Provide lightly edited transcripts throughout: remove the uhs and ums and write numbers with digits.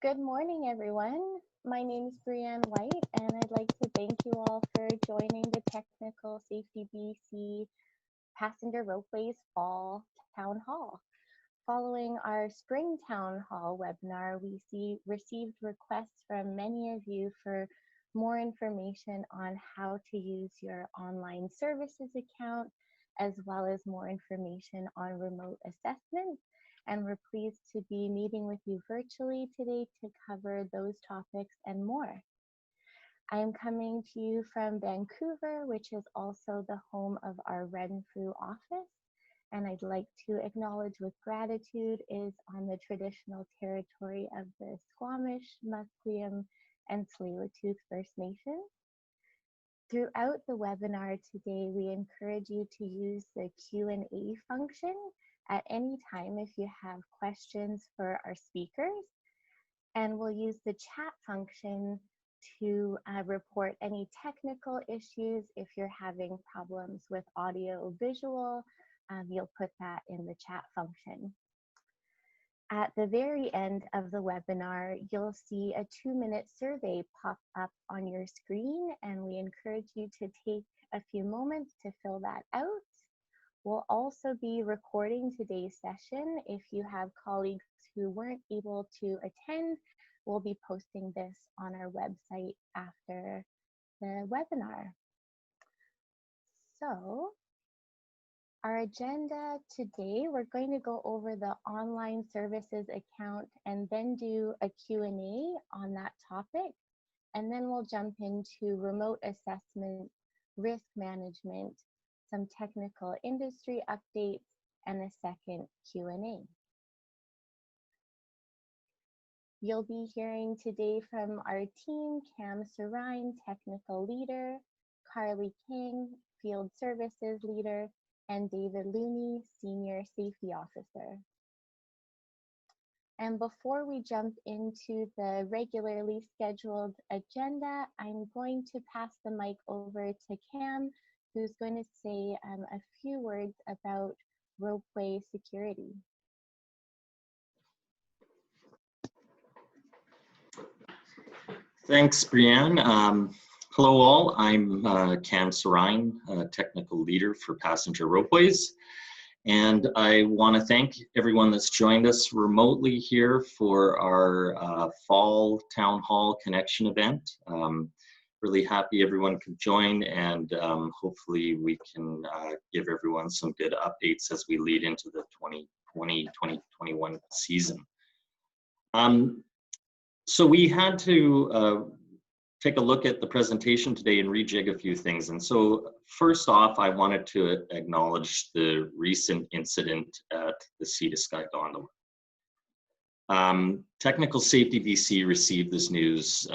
Good morning, everyone. My name is Brianne White, and I'd like to thank you all for joining the Technical Safety BC Passenger Ropeways Fall Town Hall. Following our Spring Town Hall webinar, we received requests from many of you for more information on how to use your online services account, as well as more information on remote assessment. And we're pleased to be meeting with you virtually today to cover those topics and more. I am coming to you from Vancouver, which is also the home of our Renfrew office. And I'd like to acknowledge with gratitude is on the traditional territory of the Squamish, Musqueam, and Tsleil-Waututh First Nations. Throughout the webinar today, we encourage you to use the Q&A function at any time if you have questions for our speakers. And we'll use the chat function to report any technical issues. If you're having problems with audio visual, you'll put that in the chat function. At the very end of the webinar, you'll see a 2-minute survey pop up on your screen, and we encourage you to take a few moments to fill that out. We'll also be recording today's session. If you have colleagues who weren't able to attend, we'll be posting this on our website after the webinar. So, our agenda today, we're going to go over the online services account and then do a Q&A on that topic. And then we'll jump into remote assessment, risk management, some technical industry updates, and a second Q&A. You'll be hearing today from our team, Cam Sarine, Technical Leader, Carly King, Field Services Leader, and David Looney, Senior Safety Officer. And before we jump into the regularly scheduled agenda, I'm going to pass the mic over to Cam, who's going to say a few words about ropeway security. Thanks, Brianne. Hello all, I'm Cam Sarine, Technical Leader for Passenger Ropeways. And I want to thank everyone that's joined us remotely here for our Fall Town Hall Connection event. Really happy everyone could join, and hopefully we can give everyone some good updates as we lead into the 2020-2021 season. So we had to take a look at the presentation today and rejig a few things. And so first off, I wanted to acknowledge the recent incident at the Sea to Sky gondola. Technical Safety BC received this news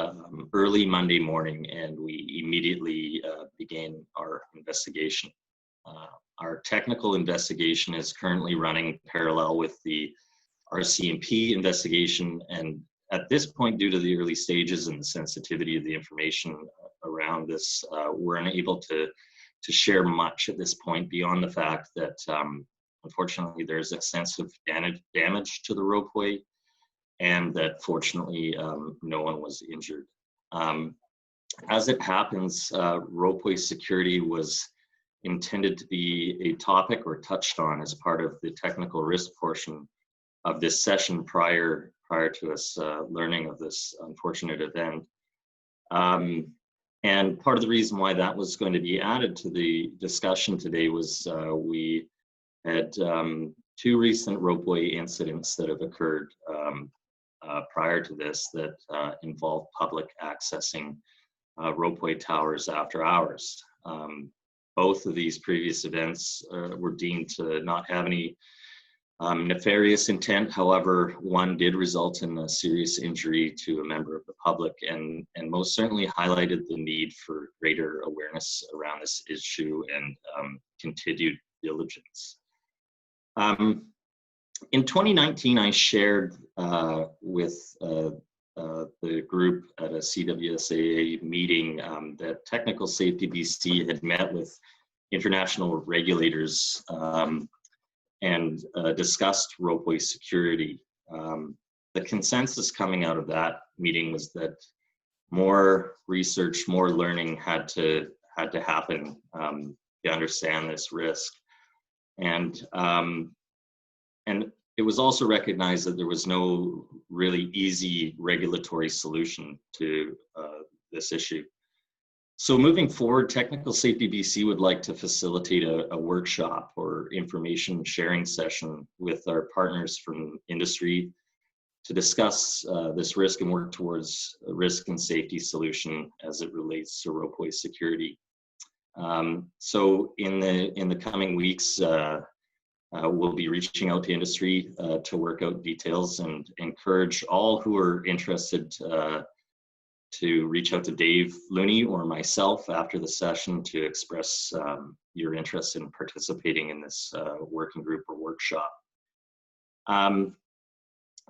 early Monday morning, and we immediately began our investigation. Our technical investigation is currently running parallel with the RCMP investigation, and at this point, due to the early stages and the sensitivity of the information around this, we're unable to share much at this point beyond the fact that unfortunately there's extensive damage to the ropeway, and that fortunately no one was injured. As it happens, ropeway security was intended to be a topic or touched on as part of the technical risk portion of this session prior to us learning of this unfortunate event. And part of the reason why that was going to be added to the discussion today was we had 2 recent ropeway incidents that have occurred prior to this that involve public accessing ropeway towers after hours. Both of these previous events were deemed to not have any nefarious intent. However, one did result in a serious injury to a member of the public, and most certainly highlighted the need for greater awareness around this issue and continued diligence. In 2019, I shared with the group at a CWSAA meeting that Technical Safety BC had met with international regulators and discussed ropeway security. the consensus coming out of that meeting was that more research, more learning had to happen to understand this risk. And it was also recognized that there was no really easy regulatory solution to this issue. So moving forward, Technical Safety BC would like to facilitate a workshop or information sharing session with our partners from industry to discuss this risk and work towards a risk and safety solution as it relates to ropeway security. So in the coming weeks, we'll be reaching out to industry to work out details and encourage all who are interested to reach out to Dave Looney or myself after the session to express your interest in participating in this working group or workshop.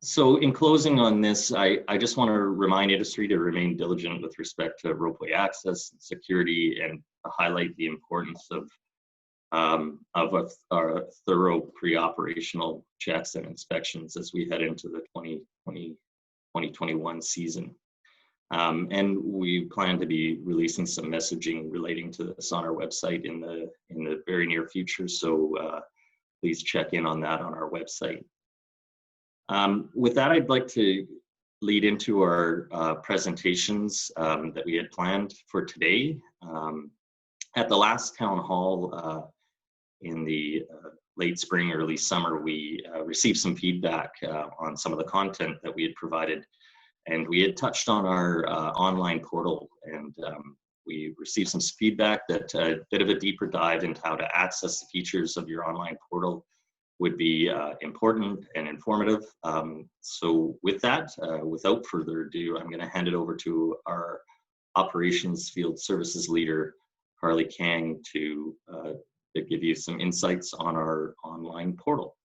So in closing on this, I just want to remind industry to remain diligent with respect to ropeway access and security, and highlight the importance of our thorough pre-operational checks and inspections as we head into the 2020-2021 season. And we plan to be releasing some messaging relating to this on our website in the very near future. So please check in on that on our website. With that, I'd like to lead into our presentations that we had planned for today. At the last town hall in the late spring, early summer, we received some feedback on some of the content that we had provided. And we had touched on our online portal, and we received some feedback that a bit of a deeper dive into how to access the features of your online portal would be important and informative. So with that, without further ado, I'm going to hand it over to our Operations Field Services Leader, Carly Kang, to give you some insights on our online portal.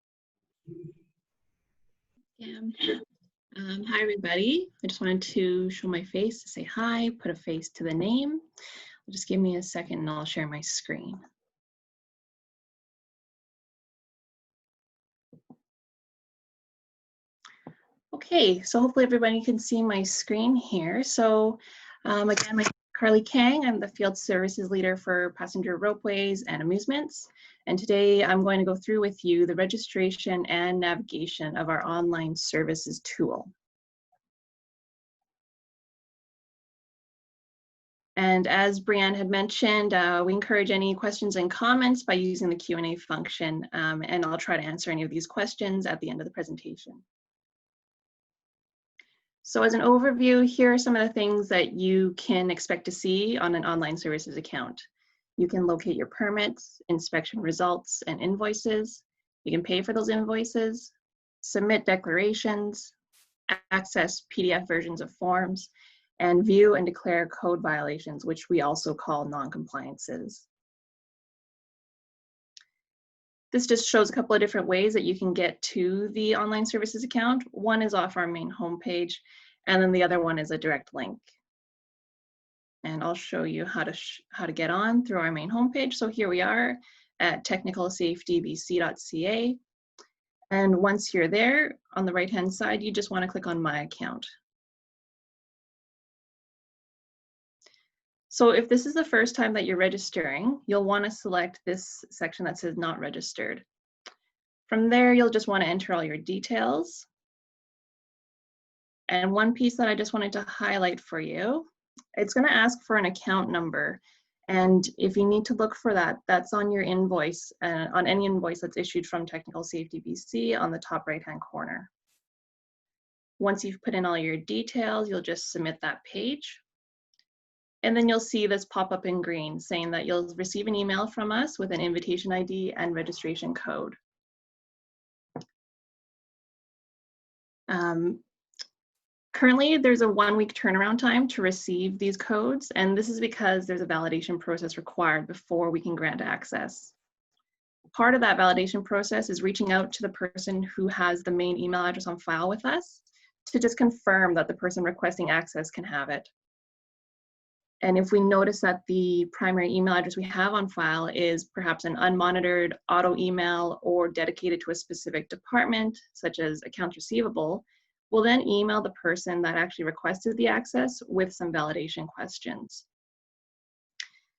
Hi, everybody. I just wanted to show my face to say hi, put a face to the name. Just give me a second and I'll share my screen. Okay, so hopefully everybody can see my screen here. So again, my name is Carly Kang. I'm the Field Services Leader for Passenger Ropeways and Amusements. And today I'm going to go through with you the registration and navigation of our online services tool. And as Brianne had mentioned, we encourage any questions and comments by using the Q&A function, and I'll try to answer any of these questions at the end of the presentation. So as an overview, here are some of the things that you can expect to see on an online services account. You can locate your permits, inspection results, and invoices. You can pay for those invoices, submit declarations, access PDF versions of forms, and view and declare code violations, which we also call non-compliances. This just shows a couple of different ways that you can get to the online services account. One is off our main homepage, and then the other one is a direct link. And I'll show you how to get on through our main homepage. So here we are at technicalsafetybc.ca. And once you're there, on the right-hand side, you just want to click on My Account. So if this is the first time that you're registering, you'll want to select this section that says Not Registered. From there, you'll just want to enter all your details. And one piece that I just wanted to highlight for you, it's going to ask for an account number. And if you need to look for that, that's on your invoice, on any invoice that's issued from Technical Safety BC on the top right-hand corner. Once you've put in all your details, you'll just submit that page. And then you'll see this pop up in green saying that you'll receive an email from us with an invitation ID and registration code. Currently, there's a 1-week turnaround time to receive these codes, and this is because there's a validation process required before we can grant access. Part of that validation process is reaching out to the person who has the main email address on file with us to just confirm that the person requesting access can have it. And if we notice that the primary email address we have on file is perhaps an unmonitored auto email or dedicated to a specific department, such as accounts receivable, We'll then email the person that actually requested the access with some validation questions.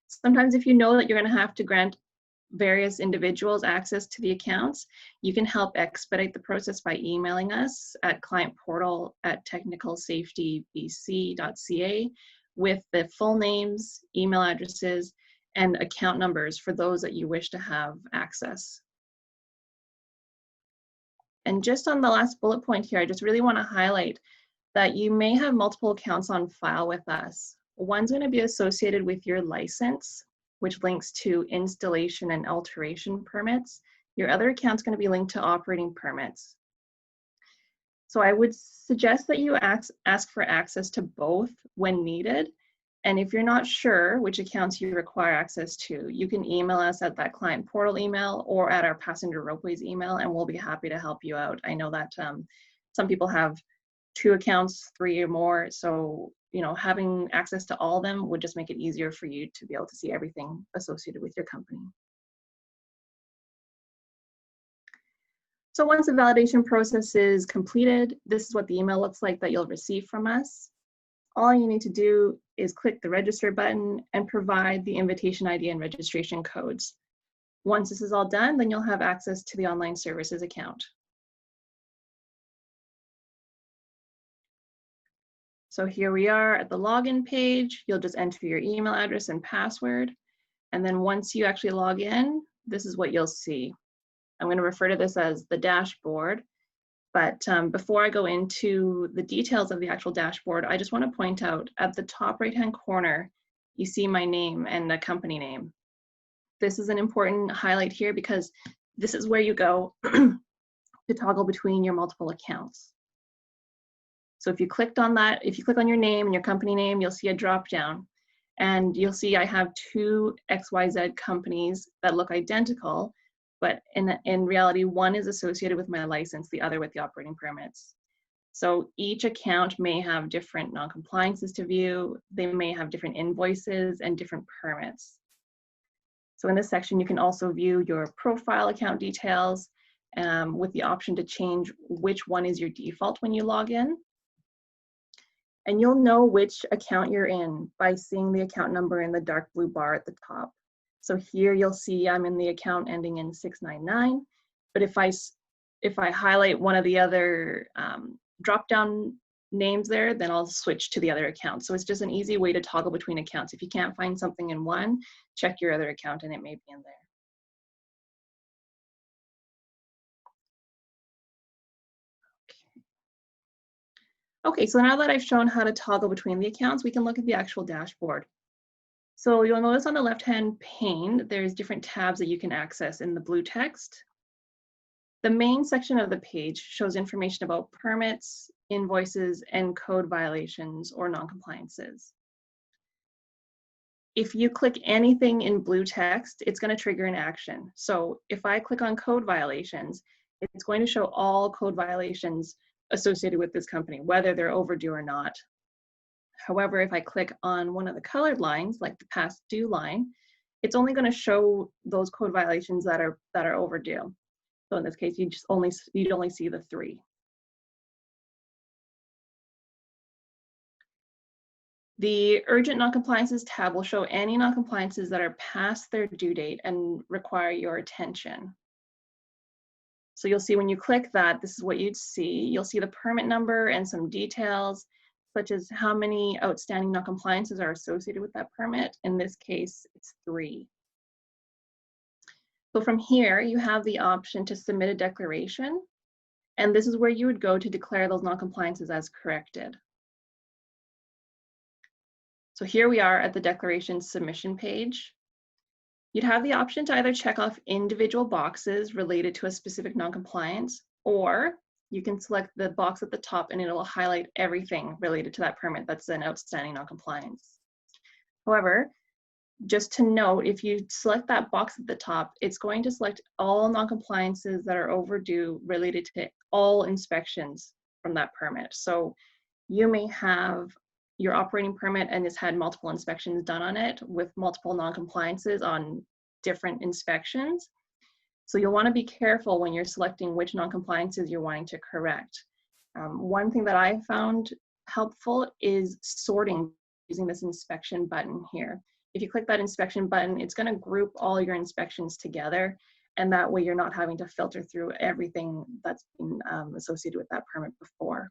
Sometimes if you know that you're going to have to grant various individuals access to the accounts, you can help expedite the process by emailing us at clientportal@technicalsafetybc.ca with the full names, email addresses, and account numbers for those that you wish to have access. And just on the last bullet point here, I just really want to highlight that you may have multiple accounts on file with us. One's going to be associated with your license, which links to installation and alteration permits. Your other account's going to be linked to operating permits. So I would suggest that you ask for access to both when needed. And if you're not sure which accounts you require access to, you can email us at that client portal email or at our passenger ropeways email, and we'll be happy to help you out. I know that some people have 2 accounts, 3 or more. So, you know, having access to all of them would just make it easier for you to be able to see everything associated with your company. So once the validation process is completed, this is what the email looks like that you'll receive from us. All you need to do is click the register button and provide the invitation ID and registration codes. Once this is all done, then you'll have access to the online services account. So here we are at the login page. You'll just enter your email address and password. And then once you actually log in, this is what you'll see. I'm going to refer to this as the dashboard. But before I go into the details of the actual dashboard, I just want to point out at the top right-hand corner, you see my name and the company name. This is an important highlight here because this is where you go to toggle between your multiple accounts. So if you clicked on that, if you click on your name and your company name, you'll see a drop down. And you'll see I have 2 XYZ companies that look identical, but in reality, one is associated with my license, the other with the operating permits. So each account may have different non-compliances to view. They may have different invoices and different permits. So in this section, you can also view your profile account details with the option to change which one is your default when you log in. And you'll know which account you're in by seeing the account number in the dark blue bar at the top. So here you'll see I'm in the account ending in 699, but if I highlight one of the other drop-down names there, then I'll switch to the other account. So it's just an easy way to toggle between accounts. If you can't find something in one, check your other account and it may be in there. Okay, so now that I've shown how to toggle between the accounts, we can look at the actual dashboard. So you'll notice on the left-hand pane, there's different tabs that you can access in the blue text. The main section of the page shows information about permits, invoices, and code violations or non-compliances. If you click anything in blue text, it's going to trigger an action. So if I click on code violations, it's going to show all code violations associated with this company, whether they're overdue or not. However, if I click on one of the colored lines, like the past due line, it's only going to show those code violations that are overdue. So in this case, you'd only see the 3. The urgent noncompliances tab will show any noncompliances that are past their due date and require your attention. So you'll see when you click that, this is what you'd see. You'll see the permit number and some details, such as how many outstanding noncompliances are associated with that permit. In this case, it's 3. So from here, you have the option to submit a declaration, and this is where you would go to declare those noncompliances as corrected. So here we are at the declaration submission page. You'd have the option to either check off individual boxes related to a specific noncompliance, or you can select the box at the top and it will highlight everything related to that permit that's an outstanding noncompliance. However, just to note, if you select that box at the top, it's going to select all noncompliances that are overdue related to all inspections from that permit. So you may have your operating permit and it's had multiple inspections done on it with multiple noncompliances on different inspections. So you'll want to be careful when you're selecting which noncompliances you're wanting to correct. One thing that I found helpful is sorting using this inspection button here. If you click that inspection button, it's going to group all your inspections together, and that way you're not having to filter through everything that's been associated with that permit before.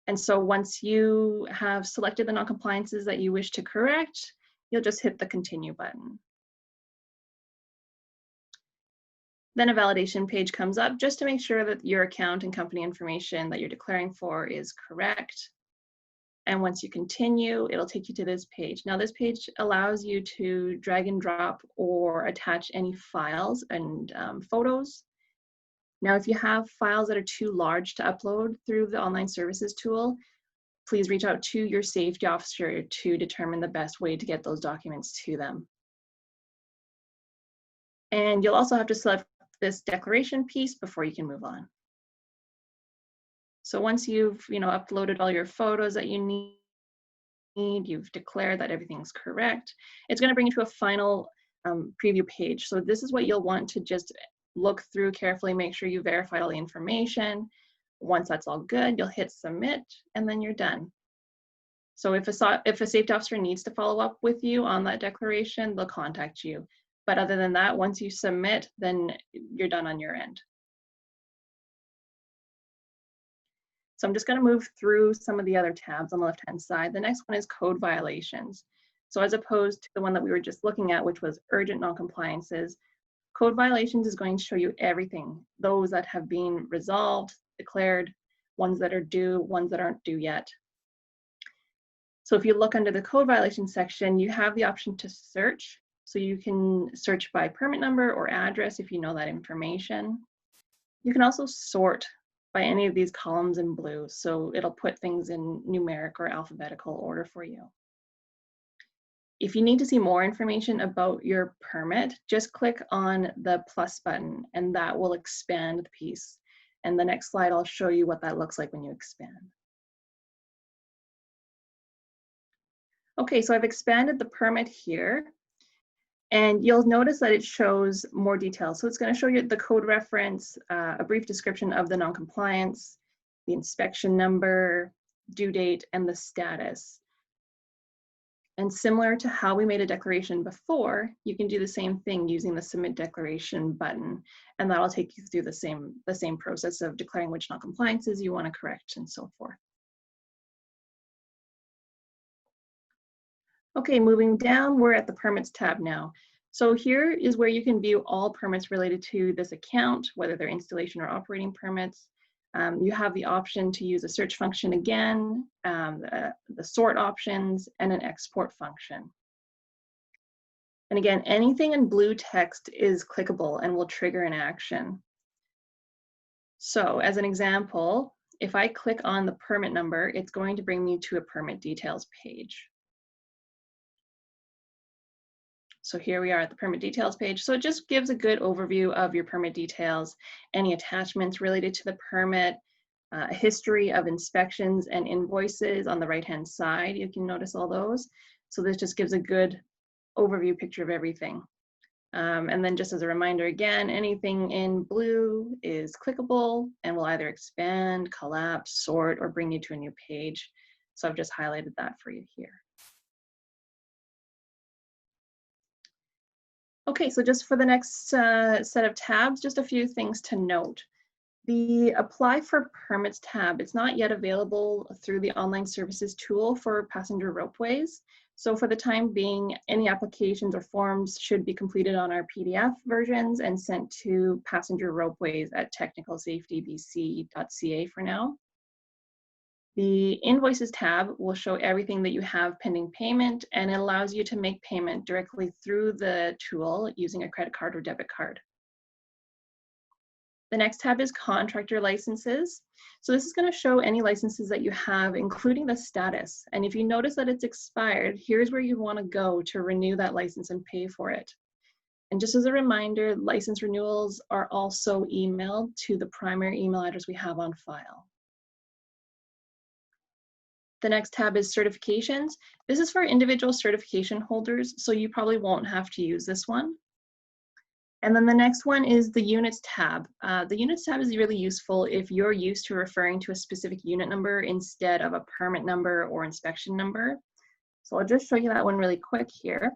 And so once you have selected the non-compliances that you wish to correct, you'll just hit the continue button. Then a validation page comes up just to make sure that your account and company information that you're declaring for is correct. And once you continue, it'll take you to this page. Now this page allows you to drag and drop or attach any files and photos. Now, if you have files that are too large to upload through the online services tool, please reach out to your safety officer to determine the best way to get those documents to them. And you'll also have to select this declaration piece before you can move on. So once you've uploaded all your photos that you need, you've declared that everything's correct, it's going to bring you to a final preview page. So this is what you'll want to just look through carefully, make sure you verified all the information. Once that's all good, you'll hit submit, and then you're done. So if a safety officer needs to follow up with you on that declaration, they'll contact you. But other than that, once you submit, then you're done on your end. So I'm just going to move through some of the other tabs on the left-hand side. The next one is code violations. So as opposed to the one that we were just looking at, which was urgent non-compliances, code violations is going to show you everything, those that have been resolved, declared, ones that are due, ones that aren't due yet. So if you look under the code violations section, you have the option to search. So you can search by permit number or address if you know that information. You can also sort by any of these columns in blue. So it'll put things in numeric or alphabetical order for you. If you need to see more information about your permit, just click on the plus button and that will expand the piece. And the next slide, I'll show you what that looks like when you expand. Okay, so I've expanded the permit here. And you'll notice that it shows more details. So it's going to show you the code reference, a brief description of the non-compliance, the inspection number, due date, and the status. And similar to how we made a declaration before, you can do the same thing using the submit declaration button. And that'll take you through the same process of declaring which non-compliances you want to correct and so forth. Okay, moving down, we're at the permits tab now. So here is where you can view all permits related to this account, whether they're installation or operating permits. You have the option to use a search function again, the sort options, and an export function. And again, anything in blue text is clickable and will trigger an action. So as an example, if I click on the permit number, it's going to bring me to a permit details page. So here we are at the permit details page. So it just gives a good overview of your permit details, any attachments related to the permit, a history of inspections and invoices on the right-hand side. You can notice all those. So this just gives a good overview picture of everything. And then just as a reminder, again, anything in blue is clickable and will either expand, collapse, sort, or bring you to a new page. So I've just highlighted that for you here. Okay, so just for the next set of tabs, just a few things to note. The Apply for Permits tab, it's not yet available through the online services tool for passenger ropeways. So for the time being, any applications or forms should be completed on our PDF versions and sent to passenger ropeways at technicalsafetybc.ca for now. The Invoices tab will show everything that you have pending payment, and it allows you to make payment directly through the tool using a credit card or debit card. The next tab is Contractor Licenses. So this is going to show any licenses that you have, including the status. And if you notice that it's expired, here's where you want to go to renew that license and pay for it. And just as a reminder, license renewals are also emailed to the primary email address we have on file. The next tab is certifications. This is for individual certification holders, so you probably won't have to use this one. And then the next one is the Units tab. The Units tab is really useful if you're used to referring to a specific unit number instead of a permit number or inspection number. So I'll just show you that one really quick here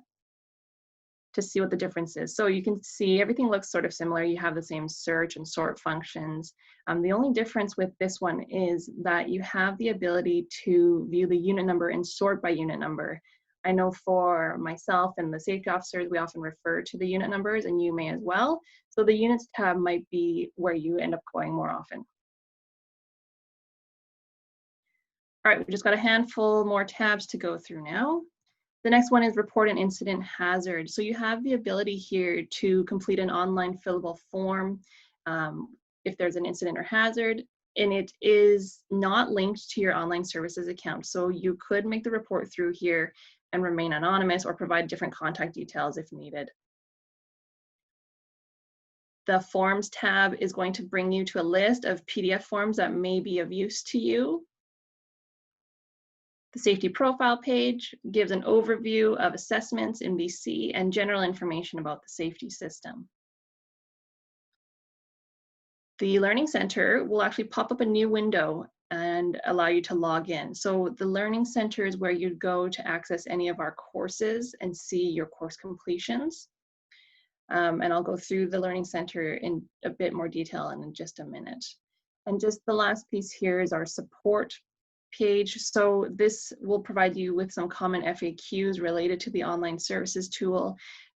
to see what the difference is. So you can see everything looks sort of similar. You have the same search and sort functions. The only difference with this one is that you have the ability to view the unit number and sort by unit number. I know for myself and the safety officers, we often refer to the unit numbers, and you may as well. So the Units tab might be where you end up going more often. All right, we've just got a handful more tabs to go through now. The next one is Report an Incident Hazard. So you have the ability here to complete an online fillable form if there's an incident or hazard, and it is not linked to your online services account. So you could make the report through here and remain anonymous or provide different contact details if needed. The Forms tab is going to bring you to a list of PDF forms that may be of use to you. The Safety Profile page gives an overview of assessments in BC and general information about the safety system. The Learning Center will actually pop up a new window and allow you to log in. So the Learning Center is where you go to access any of our courses and see your course completions. And I'll go through the Learning Center in a bit more detail in just a minute. And just the last piece here is our support page. So this will provide you with some common FAQs related to the online services tool.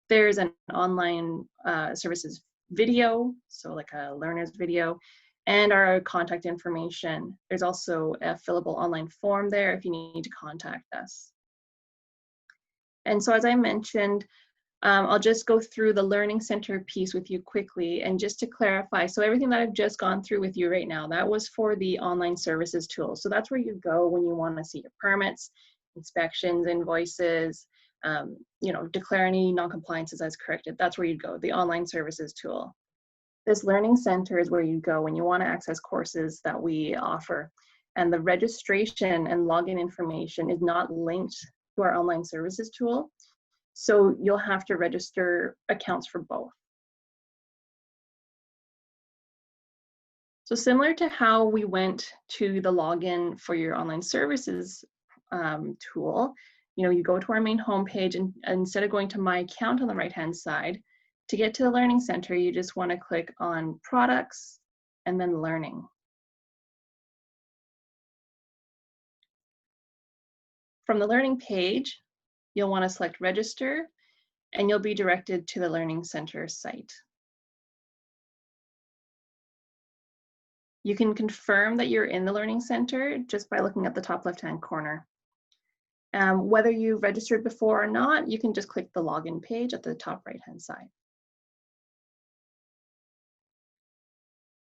There's an online services video, so like a learner's video, and our contact information. There's also a fillable online form there if you need to contact us. And so as I mentioned, I'll just go through the Learning Center piece with you quickly. And just to clarify, so everything that I've just gone through with you right now, that was for the online services tool. So that's where you go when you want to see your permits, inspections, invoices, you know, declare any non-compliances as corrected. That's where you go, the online services tool. This Learning Center is where you go when you want to access courses that we offer. And the registration and login information is not linked to our online services tool. So you'll have to register accounts for both. So similar to how we went to the login for your online services tool, you know, you go to our main homepage, and instead of going to My Account on the right-hand side, to get to the Learning Center, you just want to click on Products and then Learning. From the Learning page, you'll want to select Register, and you'll be directed to the Learning Center site. You can confirm that you're in the Learning Center just by looking at the top left-hand corner. Whether you've registered before or not, you can just click the Login page at the top right-hand side.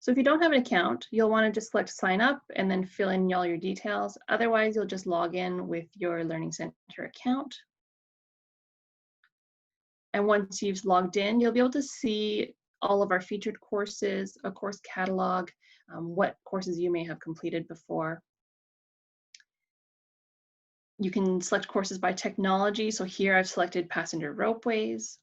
So if you don't have an account, you'll want to just select Sign Up and then fill in all your details. Otherwise, you'll just log in with your Learning Center account. And once you've logged in, you'll be able to see all of our featured courses, a course catalog, what courses you may have completed before. You can select courses by technology. So here I've selected Passenger Ropeways.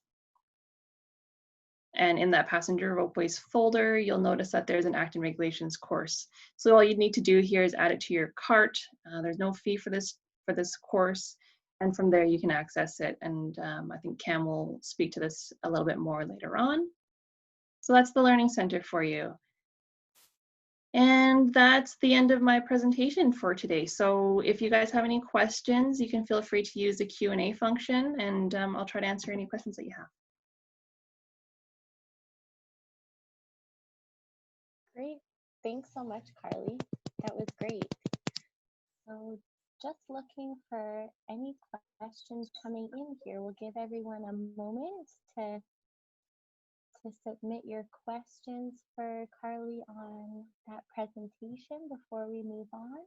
And in that Passenger Ropeways folder, you'll notice that there's an Act and Regulations course. So all you need to do here is add it to your cart. There's no fee for this course. And from there, you can access it. And I think Cam will speak to this a little bit more later on. So that's the Learning Center for you. And that's the end of my presentation for today. So if you guys have any questions, you can feel free to use the Q&A function, and I'll try to answer any questions that you have. Great. Thanks so much, Carly. That was great. So just looking for any questions coming in here. We'll give everyone a moment to submit your questions for Carly on that presentation before we move on.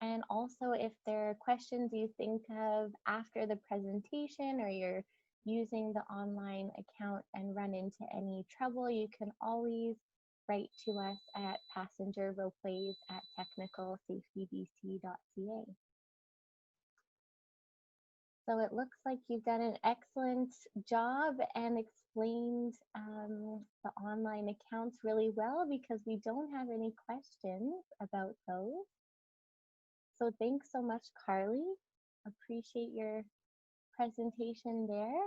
And also, if there are questions you think of after the presentation, or you're using the online account and run into any trouble, you can always write to us at passengerropeways@technicalsafetybc.ca. So it looks like you've done an excellent job and explained the online accounts really well, because we don't have any questions about those. So thanks so much, Carly. Appreciate your presentation there.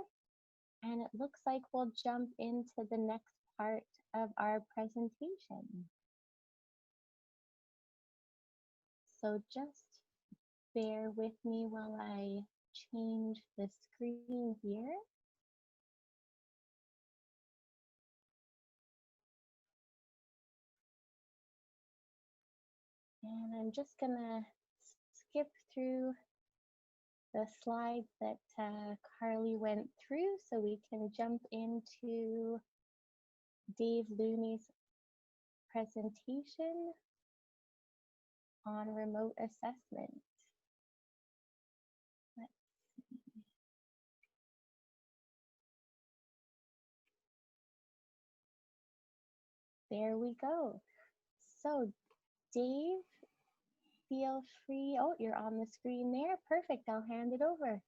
And it looks like we'll jump into the next part of our presentation. So just bear with me while I change the screen here. And I'm just gonna skip through the slides that Carly went through so we can jump into Dave Looney's presentation on remote assessment. Let's see. There we go. So Dave, feel free. Oh, you're on the screen there. Perfect. I'll hand it over.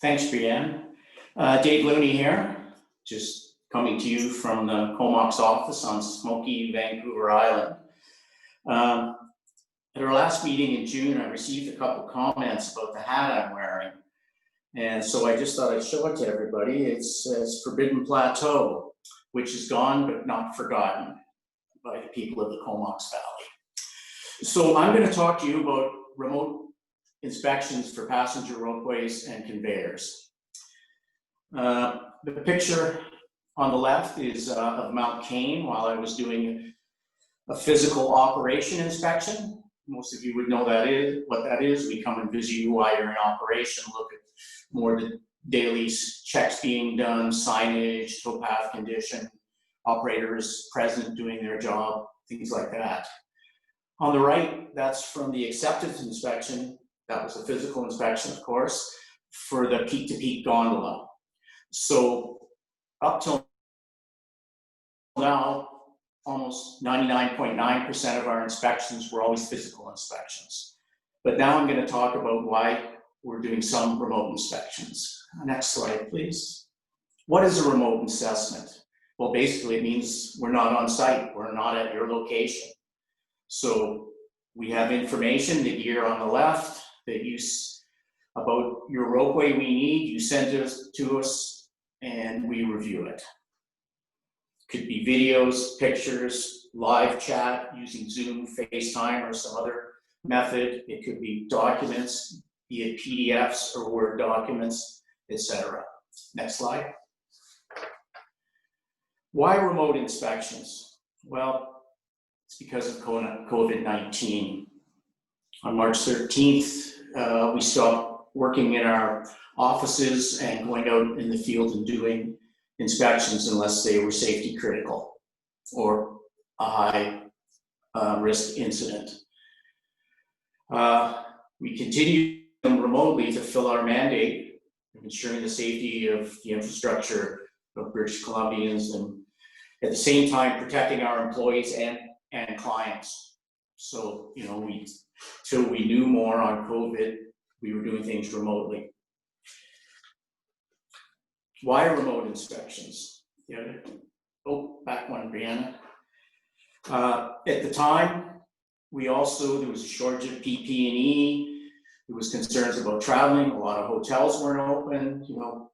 Thanks, Brianne. Dave Looney here, just coming to you from the Comox office on smoky Vancouver Island. At our last meeting in June, I received a couple comments about the hat I'm wearing. And so I just thought I'd show it to everybody. It says Forbidden Plateau, which is gone but not forgotten by the people of the Comox Valley. So I'm going to talk to you about remote inspections for passenger ropeways and conveyors. The picture on the left is of Mount Cain while I was doing a physical operation inspection. Most of you would know what that is. We come and visit you while you're in operation, look at more the daily checks being done, signage, towpath condition, operators present doing their job, things like that. On the right, that's from the acceptance inspection. That was a physical inspection, of course, for the peak-to-peak gondola. So up till now, almost 99.9% of our inspections were always physical inspections. But now I'm going to talk about why we're doing some remote inspections. Next slide, please. What is a remote assessment? Well, basically it means we're not on site. We're not at your location. So we have information, the gear on the left, that you about your ropeway we need, you send it to us and we review it. Could be videos, pictures, live chat using Zoom, FaceTime, or some other method. It could be documents, be it PDFs or Word documents, etc. Next slide. Why remote inspections? Well, it's because of COVID-19. On March 13th, we stopped working in our offices and going out in the field and doing inspections unless they were safety critical or a high risk incident. We continue remotely to fill our mandate of ensuring the safety of the infrastructure of British Columbians and at the same time protecting our employees and clients. So, you know, till we knew more on COVID, we were doing things remotely. Why remote inspections? Back one, Brianna. At the time, there was a shortage of PPE. There was concerns about traveling. A lot of hotels weren't open. You know,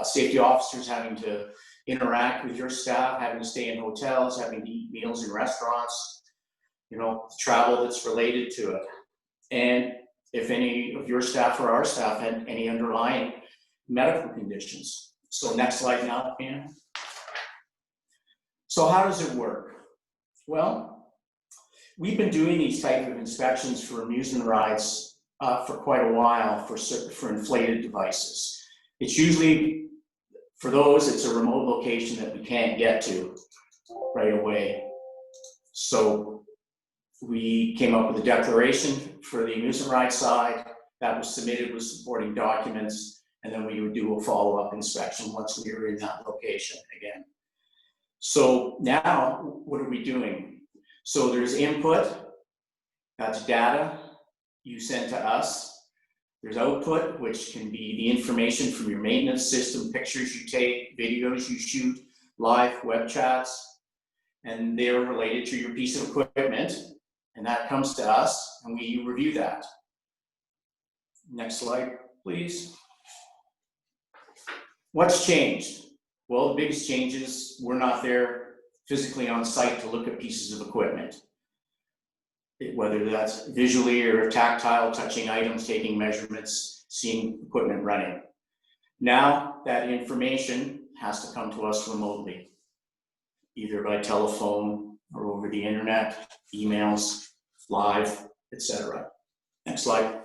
safety officers having to interact with your staff, having to stay in hotels, having to eat meals in restaurants. You know, travel that's related to it. And if any of your staff or our staff had any underlying medical conditions. So next slide now, Pam. So how does it work? Well, we've been doing these type of inspections for amusement rides for quite a while for inflated devices. It's usually, for those, it's a remote location that we can't get to right away. So we came up with a declaration for the amusement ride side that was submitted with supporting documents, and then we would do a follow-up inspection once we were in that location again. So now, what are we doing? So there's input, that's data you send to us. There's output, which can be the information from your maintenance system, pictures you take, videos you shoot, live web chats, and they're related to your piece of equipment, and that comes to us, and we review that. Next slide, please. What's changed? Well, the biggest change is we're not there physically on site to look at pieces of equipment. Whether that's visually or tactile, touching items, taking measurements, seeing equipment running. Now that information has to come to us remotely, either by telephone or over the internet, emails, live, etc. Next slide.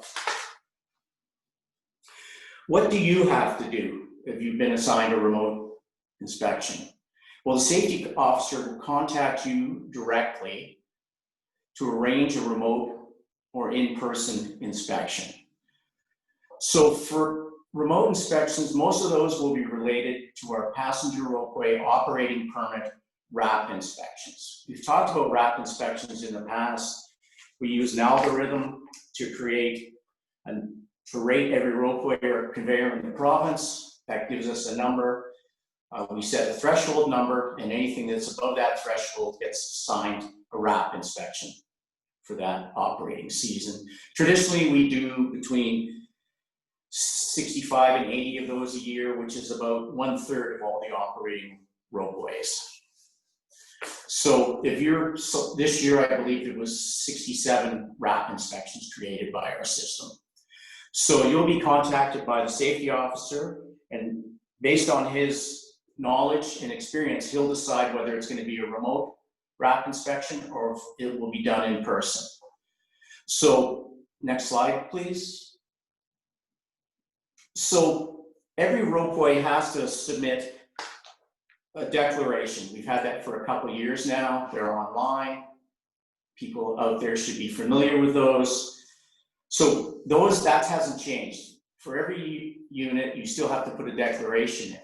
What do you have to do if you've been assigned a remote inspection? Well, the safety officer will contact you directly to arrange a remote or in-person inspection. So for remote inspections, most of those will be related to our passenger ropeway operating permit RAP inspections. We've talked about RAP inspections in the past. We use an algorithm to create to rate every ropeway or conveyor in the province. That gives us a number. We set a threshold number, and anything that's above that threshold gets assigned a RAP inspection for that operating season. Traditionally, we do between 65 and 80 of those a year, which is about 1/3 of all the operating ropeways. So this year, I believe there was 67 RAP inspections created by our system. So you'll be contacted by the safety officer, and based on his knowledge and experience, he'll decide whether it's going to be a remote RAP inspection or if it will be done in person. So next slide, please. So every ropeway has to submit a declaration. We've had that for a couple of years now. They're online. People out there should be familiar with those. So that hasn't changed. For every unit, you still have to put a declaration in.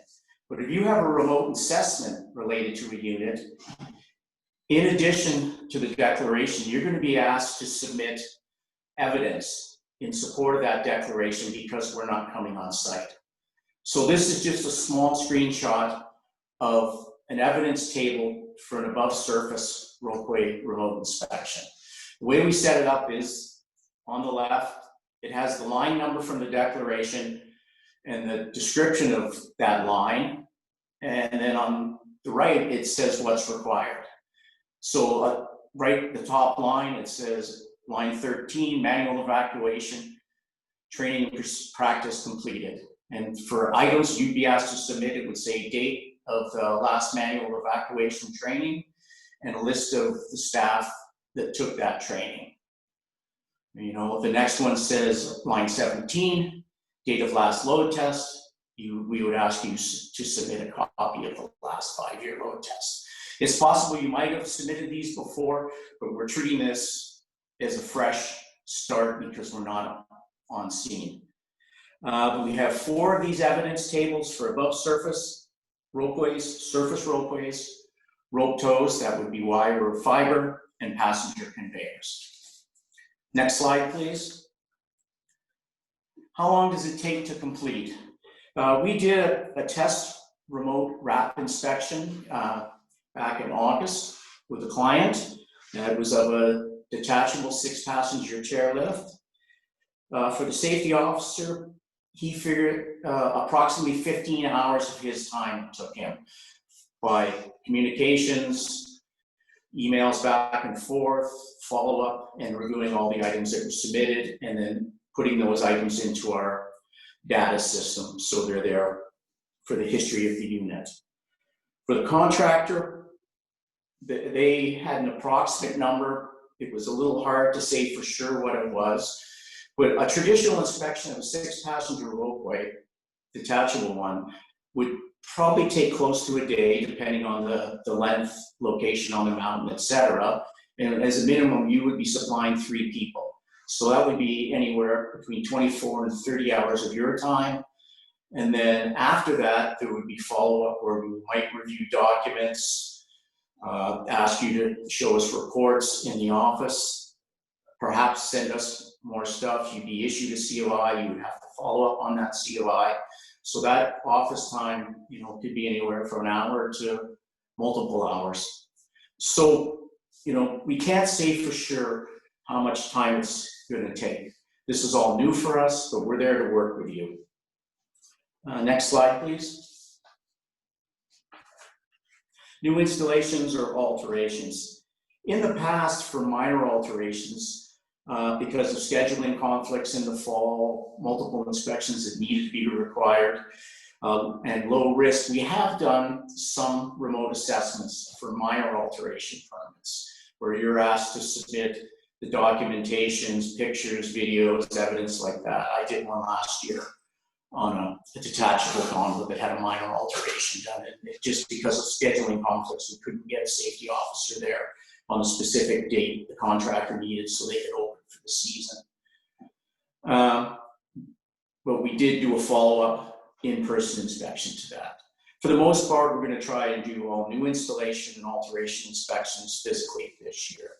But if you have a remote assessment related to a unit, in addition to the declaration, you're going to be asked to submit evidence in support of that declaration because we're not coming on site. So this is just a small screenshot of an evidence table for an above surface ropeway remote inspection. The way we set it up is on the left, it has the line number from the declaration and the description of that line. And then on the right, it says what's required. So right at the top line, it says line 13, manual evacuation, training and practice completed. And for items you'd be asked to submit, it would say date of the last manual evacuation training and a list of the staff that took that training. You know, the next one says line 17, date of last load test. We would ask you to submit a copy of the last 5-year load test. It's possible you might have submitted these before, but we're treating this as a fresh start because we're not on scene. We have 4 of these evidence tables for above surface ropeways, surface ropeways, rope tows, that would be wire or fiber, and passenger conveyors. Next slide, please. How long does it take to complete? We did a test remote RAP inspection back in August with a client. That was of a detachable 6-passenger chairlift. For the safety officer, he figured approximately 15 hours of his time took him by communications, emails back and forth, follow-up, and reviewing all the items that were submitted, and then putting those items into our data system so they're there for the history of the unit. For the contractor, they had an approximate number. It was a little hard to say for sure what it was, but a traditional inspection of a 6-passenger ropeway, detachable one, would probably take close to a day, depending on the length, location on the mountain, etc. And as a minimum, you would be supplying 3 people. So that would be anywhere between 24 and 30 hours of your time. And then after that, there would be follow-up where we might review documents, ask you to show us reports in the office, perhaps send us more stuff. You'd be issued a COI, you would have to follow up on that COI. So that office time, you know, could be anywhere from an hour to multiple hours. So, you know, we can't say for sure how much time it's going to take. This is all new for us, but we're there to work with you. Next slide, please. New installations or alterations. In the past, for minor alterations, because of scheduling conflicts in the fall, multiple inspections that needed to be required, and low risk, we have done some remote assessments for minor alteration permits, where you're asked to submit the documentations, pictures, videos, evidence like that. I did one last year on a detachable conduit that had a minor alteration done. It just because of scheduling conflicts, we couldn't get a safety officer there on a specific date the contractor needed so they could open for the season. But we did do a follow-up in-person inspection to that. For the most part, we're going to try and do all new installation and alteration inspections physically this year.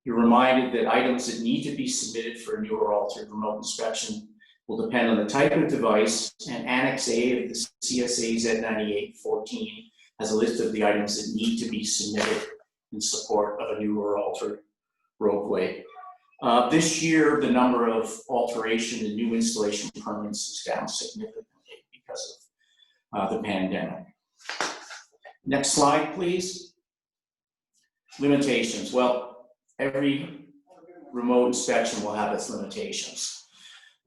You're reminded that items that need to be submitted for a new or altered remote inspection will depend on the type of device, and Annex A of the CSA Z9814 has a list of the items that need to be submitted in support of a new or altered ropeway. This year, the number of alteration and new installation permits is down significantly because of the pandemic. Next slide, please. Limitations. Well, every remote inspection will have its limitations.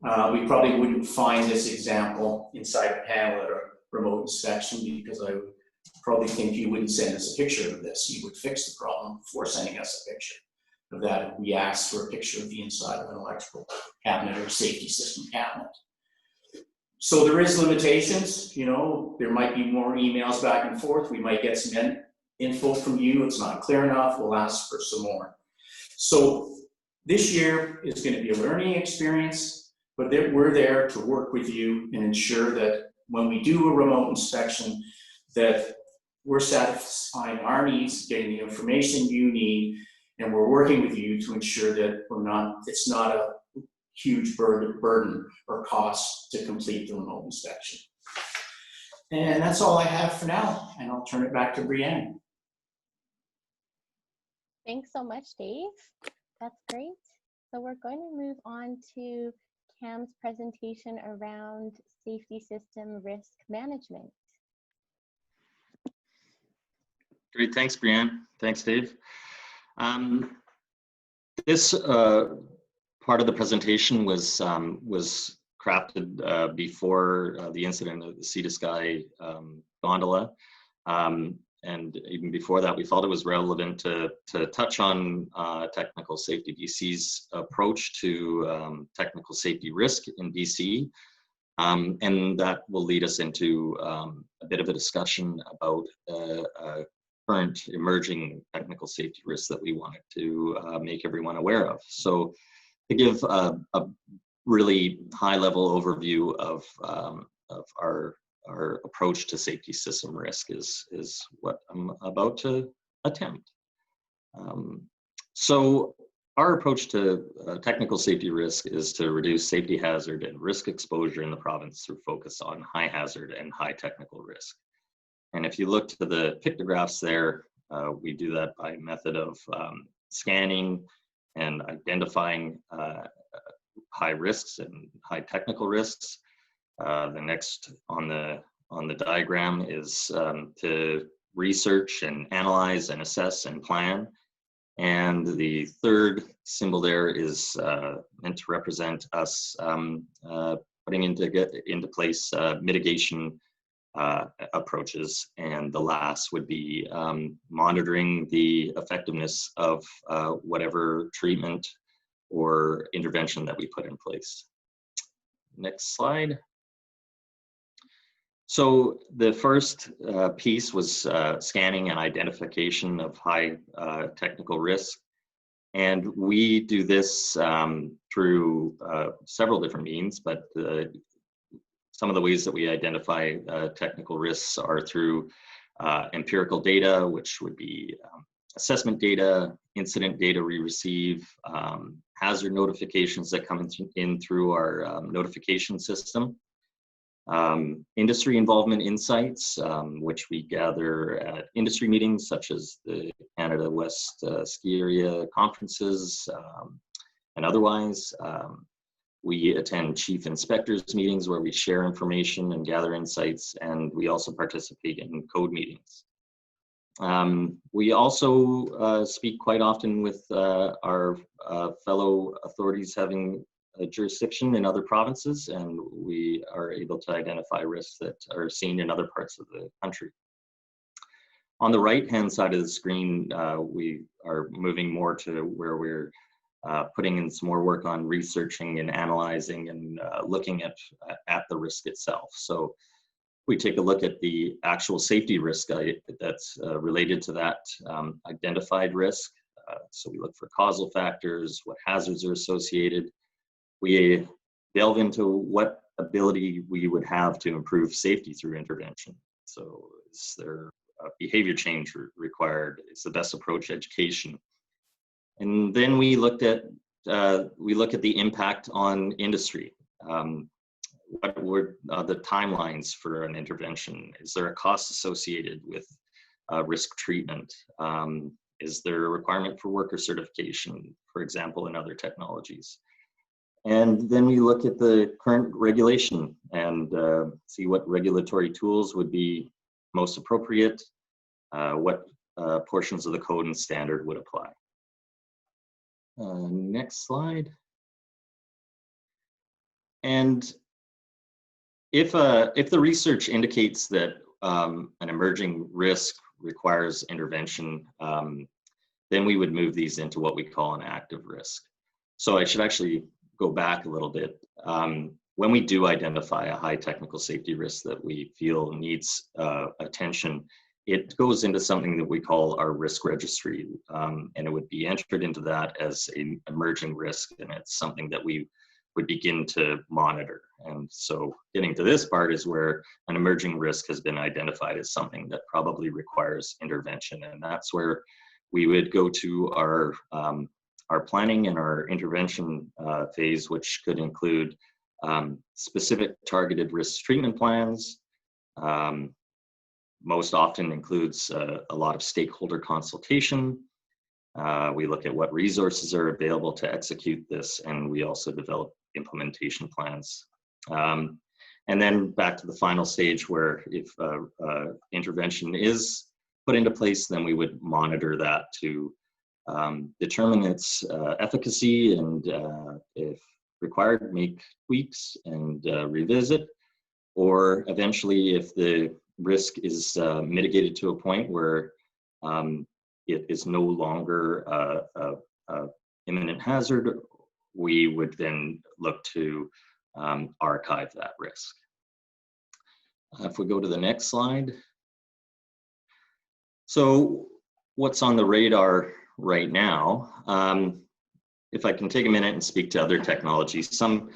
We probably wouldn't find this example inside a panel at a remote inspection because I would probably think you wouldn't send us a picture of this. You would fix the problem before sending us a picture of that. We asked for a picture of the inside of an electrical cabinet or a safety system cabinet. So there is limitations, you know, there might be more emails back and forth. We might get some info from you. It's not clear enough. We'll ask for some more. So this year is going to be a learning experience, but we're there to work with you and ensure that when we do a remote inspection, that we're satisfying our needs, getting the information you need, and we're working with you to ensure that it's not a huge burden or cost to complete the remote inspection. And that's all I have for now, and I'll turn it back to Brianne. Thanks so much, Dave. That's great. So we're going to move on to Cam's presentation around safety system risk management. Great, thanks, Brianne. Thanks, Dave. This part of the presentation was crafted before the incident of the Sea to Sky gondola. And even before that, we felt it was relevant to touch on Technical Safety BC's approach to technical safety risk in BC. And that will lead us into a bit of a discussion about current emerging technical safety risks that we wanted to make everyone aware of. So to give a really high-level overview of our approach to safety system risk is what I'm about to attempt. So our approach to technical safety risk is to reduce safety hazard and risk exposure in the province through focus on high hazard and high technical risk. And if you look to the pictographs there, we do that by method of scanning and identifying high risks and high technical risks. The next on the diagram is to research and analyze and assess and plan. And the third symbol there is meant to represent us putting into place mitigation approaches. And the last would be monitoring the effectiveness of whatever treatment or intervention that we put in place. Next slide. So the first piece was scanning and identification of high technical risk. And we do this through several different means, but some of the ways that we identify technical risks are through empirical data, which would be assessment data, incident data we receive, hazard notifications that come in through our notification system, industry involvement insights, which we gather at industry meetings such as the Canada West Ski Area conferences and otherwise. We attend chief inspectors meetings where we share information and gather insights, and we also participate in code meetings. We also speak quite often with our fellow authorities having a jurisdiction in other provinces, and we are able to identify risks that are seen in other parts of the country. On the right-hand side of the screen, we are moving more to where we're putting in some more work on researching and analyzing and looking at the risk itself. So we take a look at the actual safety risk that's related to that identified risk. So we look for causal factors, what hazards are associated. We delve into what ability we would have to improve safety through intervention. So is there behavior change required? Is the best approach education? And then we look at the impact on industry. What were the timelines for an intervention? Is there a cost associated with risk treatment? Is there a requirement for worker certification, for example, in other technologies? And then we look at the current regulation and see what regulatory tools would be most appropriate, what portions of the code and standard would apply. Next slide. And if the research indicates that an emerging risk requires intervention, then we would move these into what we call an active risk. So I should actually go back a little bit. When we do identify a high technical safety risk that we feel needs attention, it goes into something that we call our risk registry, and it would be entered into that as an emerging risk, and it's something that we would begin to monitor. And so getting to this part is where an emerging risk has been identified as something that probably requires intervention, and that's where we would go to our planning and our intervention phase, which could include specific targeted risk treatment plans. Most often includes a lot of stakeholder consultation. We look at what resources are available to execute this, and we also develop implementation plans. And then back to the final stage where if intervention is put into place, then we would monitor that to determine its efficacy, and if required, make tweaks and revisit, or eventually if the risk is mitigated to a point where it is no longer a imminent hazard, we would then look to archive that risk. If we go to the next slide. So what's on the radar right now? If I can take a minute and speak to other technologies, some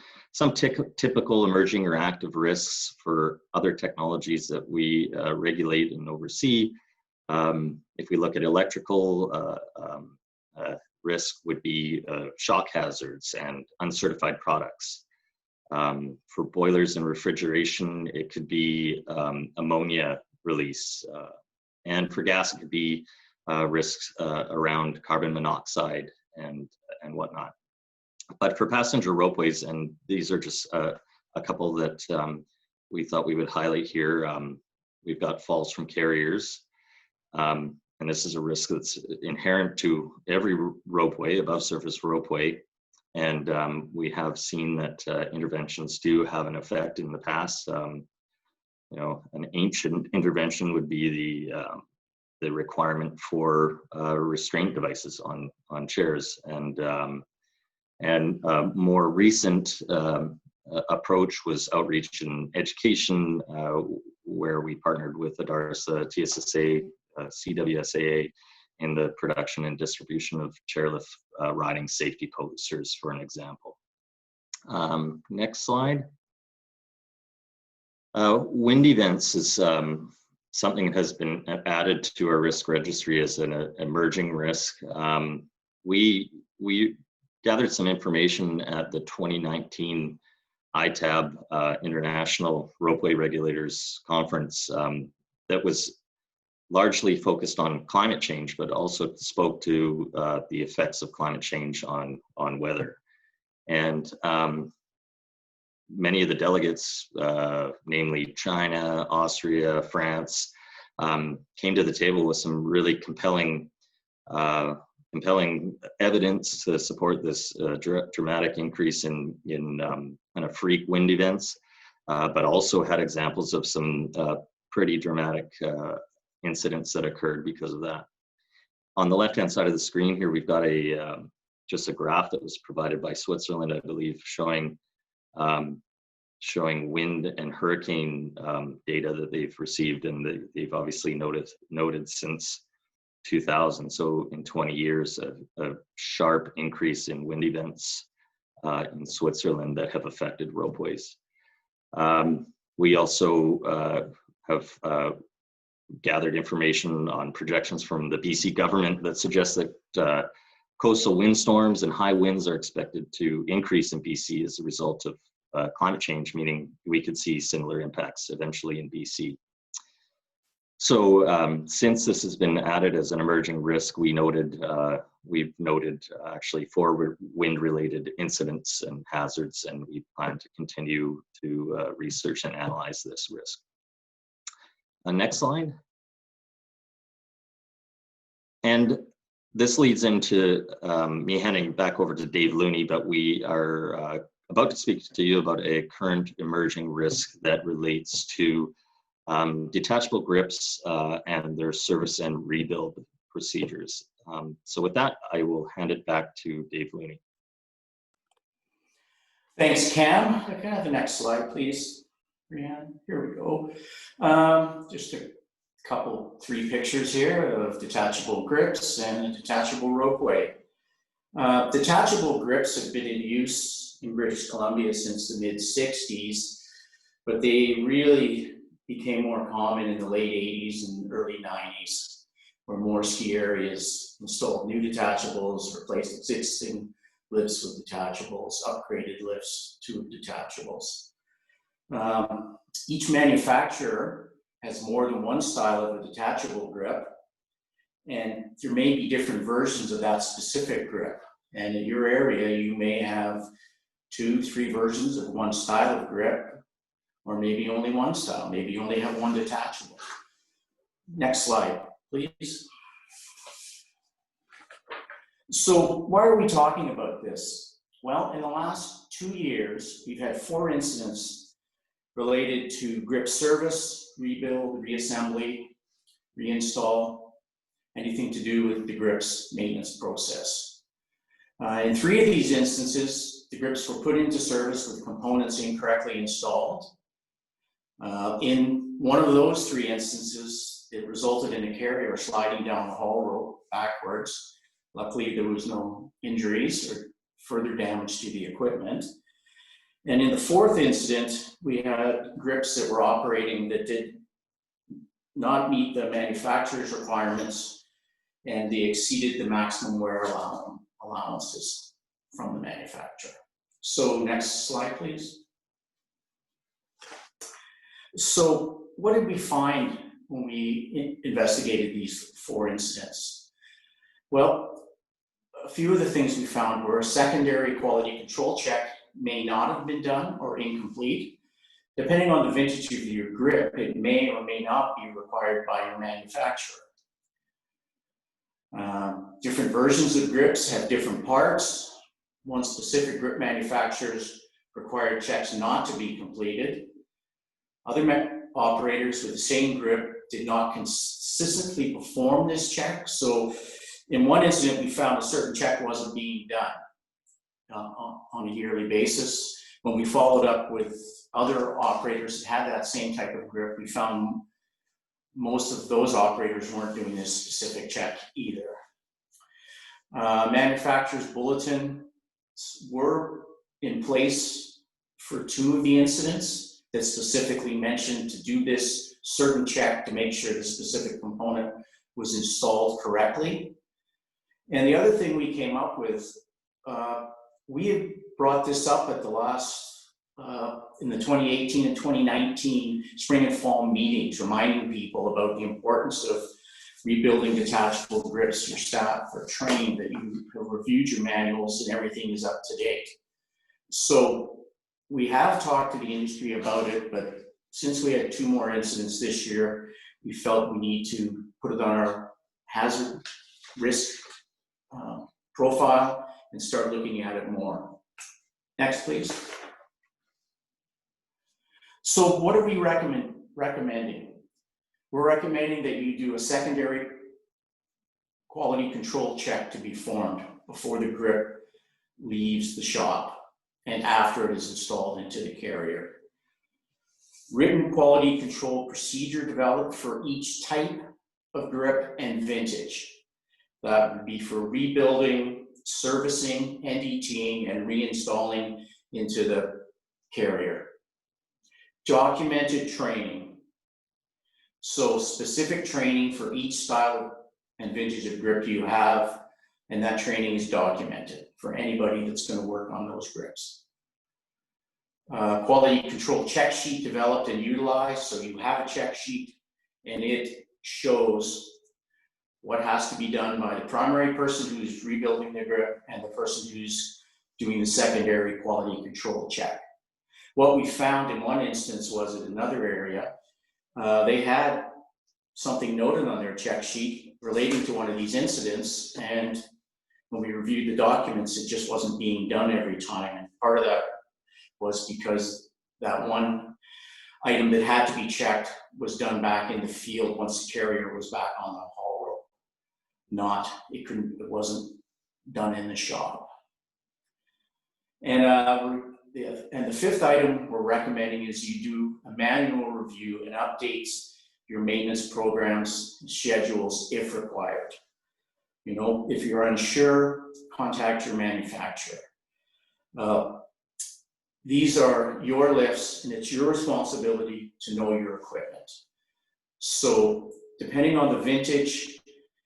typical emerging or active risks for other technologies that we regulate and oversee. If we look at electrical risk, would be shock hazards and uncertified products. For boilers and refrigeration, it could be ammonia release. And for gas, it could be risks around carbon monoxide and whatnot. But for passenger ropeways, and these are just a couple that we thought we would highlight here, we've got falls from carriers. And this is a risk that's inherent to every ropeway, above surface ropeway. And we have seen that interventions do have an effect in the past. You know, an ancient intervention would be the requirement for restraint devices on chairs, and more recent approach was outreach and education, where we partnered with the DARSA, TSSA, CWSAA in the production and distribution of chairlift riding safety posters, for an example. Next slide. Wind events is something has been added to our risk registry as an emerging risk. We gathered some information at the 2019 ITAB International Ropeway Regulators Conference that was largely focused on climate change, but also spoke to the effects of climate change on weather. And many of the delegates, namely China, Austria, France, came to the table with some really compelling evidence to support this dramatic increase in kind of freak wind events, but also had examples of some pretty dramatic incidents that occurred because of that. On the left-hand side of the screen here, we've got just a graph that was provided by Switzerland, I believe, showing wind and hurricane data that they've received, and they've obviously noted since 2000. So in 20 years, a sharp increase in wind events in Switzerland that have affected ropeways. We also have gathered information on projections from the BC government that suggests that coastal windstorms and high winds are expected to increase in BC as a result of climate change, meaning we could see similar impacts eventually in BC. So since this has been added as an emerging risk, we've noted actually 4 wind-related incidents and hazards, and we plan to continue to research and analyze this risk. Next slide. And this leads into me handing back over to Dave Looney, but we are about to speak to you about a current emerging risk that relates to detachable grips and their service and rebuild procedures. So with that, I will hand it back to Dave Looney. Thanks, Cam. Can I have the next slide, please, Brianne? Here we go. Just a couple, 3 pictures here of detachable grips and a detachable ropeway. Detachable grips have been in use in British Columbia since the mid-60s, but they really became more common in the late 80s and early 90s, where more ski areas installed new detachables, replaced existing lifts with detachables, upgraded lifts to detachables. Each manufacturer has more than one style of a detachable grip, and there may be different versions of that specific grip. And in your area, you may have 2, 3 versions of one style of grip, or maybe only one style. Maybe you only have one detachable. Next slide, please. So why are we talking about this? Well, in the last 2 years, we've had 4 incidents related to grip service, rebuild, reassembly, reinstall, anything to do with the grips maintenance process. In 3 of these instances, the grips were put into service with components incorrectly installed. In one of those 3 instances, it resulted in a carrier sliding down the haul rope backwards. Luckily, there was no injuries or further damage to the equipment. And in the 4th incident, we had grips that were operating that did not meet the manufacturer's requirements, and they exceeded the maximum wear allowances from the manufacturer. So next slide, please. So what did we find when we investigated these 4 incidents? Well, a few of the things we found were a secondary quality control check may not have been done or incomplete. Depending on the vintage of your grip, it may or may not be required by your manufacturer. Different versions of grips have different parts. One specific grip manufacturers required checks not to be completed. Other operators with the same grip did not consistently perform this check. So in one incident, we found a certain check wasn't being done on a yearly basis. When we followed up with other operators that had that same type of grip, we found most of those operators weren't doing this specific check either. Manufacturer's bulletins were in place for 2 of the incidents that specifically mentioned to do this certain check to make sure the specific component was installed correctly. And the other thing we came up with, we had brought this up at the last, in the 2018 and 2019 spring and fall meetings, reminding people about the importance of rebuilding detachable grips. Your staff are trained, that you have reviewed your manuals and everything is up to date. So we have talked to the industry about it, but since we had 2 more incidents this year, we felt we need to put it on our hazard risk profile and start looking at it more. Next, please. So what are we recommending? We're recommending that you do a secondary quality control check to be formed before the grip leaves the shop and after it is installed into the carrier. Written quality control procedure developed for each type of grip and vintage. That would be for rebuilding, servicing, NDTing, and reinstalling into the carrier. Documented training. So specific training for each style and vintage of grip you have, and that training is documented for anybody that's going to work on those grips. Quality control check sheet developed and utilized, so you have a check sheet and it shows what has to be done by the primary person who's rebuilding the grip and the person who's doing the secondary quality control check. What we found in one instance was in another area, they had something noted on their check sheet relating to one of these incidents, and when we reviewed the documents, it just wasn't being done every time. And part of that was because that one item that had to be checked was done back in the field once the carrier was back on the haul road. It wasn't done in the shop. And the fifth item we're recommending is you do a manual review and updates your maintenance programs and schedules if required. You know, if you're unsure, contact your manufacturer. These are your lifts, and it's your responsibility to know your equipment. So depending on the vintage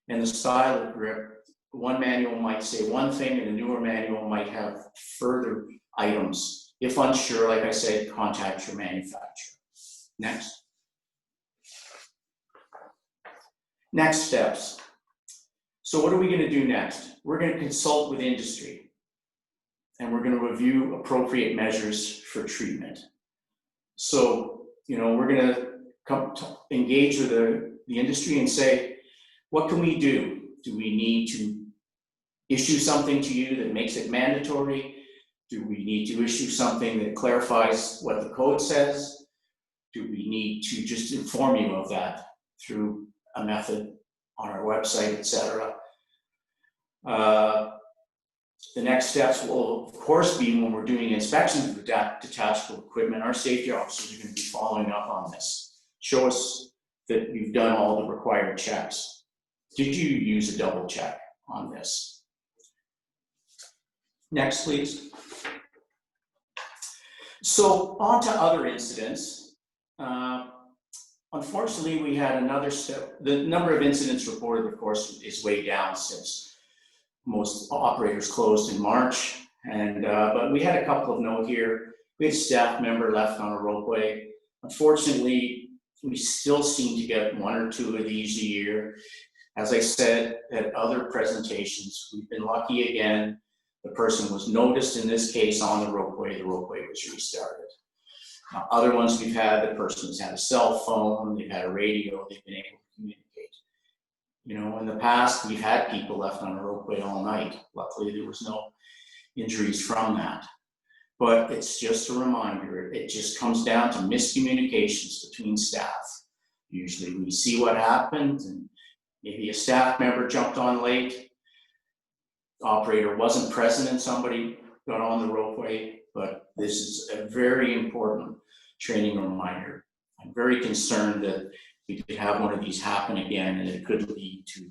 and the style of grip, one manual might say one thing and a newer manual might have further items. If unsure, like I said, contact your manufacturer. Next. Next steps. So what are we going to do next? We're going to consult with industry, and we're going to review appropriate measures for treatment. So, you know, we're going to engage with the industry and say, what can we do? Do we need to issue something to you that makes it mandatory? Do we need to issue something that clarifies what the code says? Do we need to just inform you of that through a method on our website, etc.? The next steps will, of course, be when we're doing inspections of detachable equipment. Our safety officers are going to be following up on this. Show us that you've done all the required checks. Did you use a double check on this? Next, please. So on to other incidents. Unfortunately, we had another step. The number of incidents reported, of course, is way down since most operators closed in March. But we had a couple of note here. We had a staff member left on a ropeway. Unfortunately, we still seem to get 1 or 2 of these a year. As I said at other presentations, we've been lucky again. The person was noticed in this case on the ropeway was restarted. Other ones we've had, the person's had a cell phone, they've had a radio, they've been able to communicate. You know, in the past, we've had people left on a ropeway all night. Luckily, there was no injuries from that. But it's just a reminder, it just comes down to miscommunications between staff. Usually we see what happened, and maybe a staff member jumped on late. The operator wasn't present and somebody got on the ropeway, but this is a very important training reminder. I'm very concerned that we could have one of these happen again and it could lead to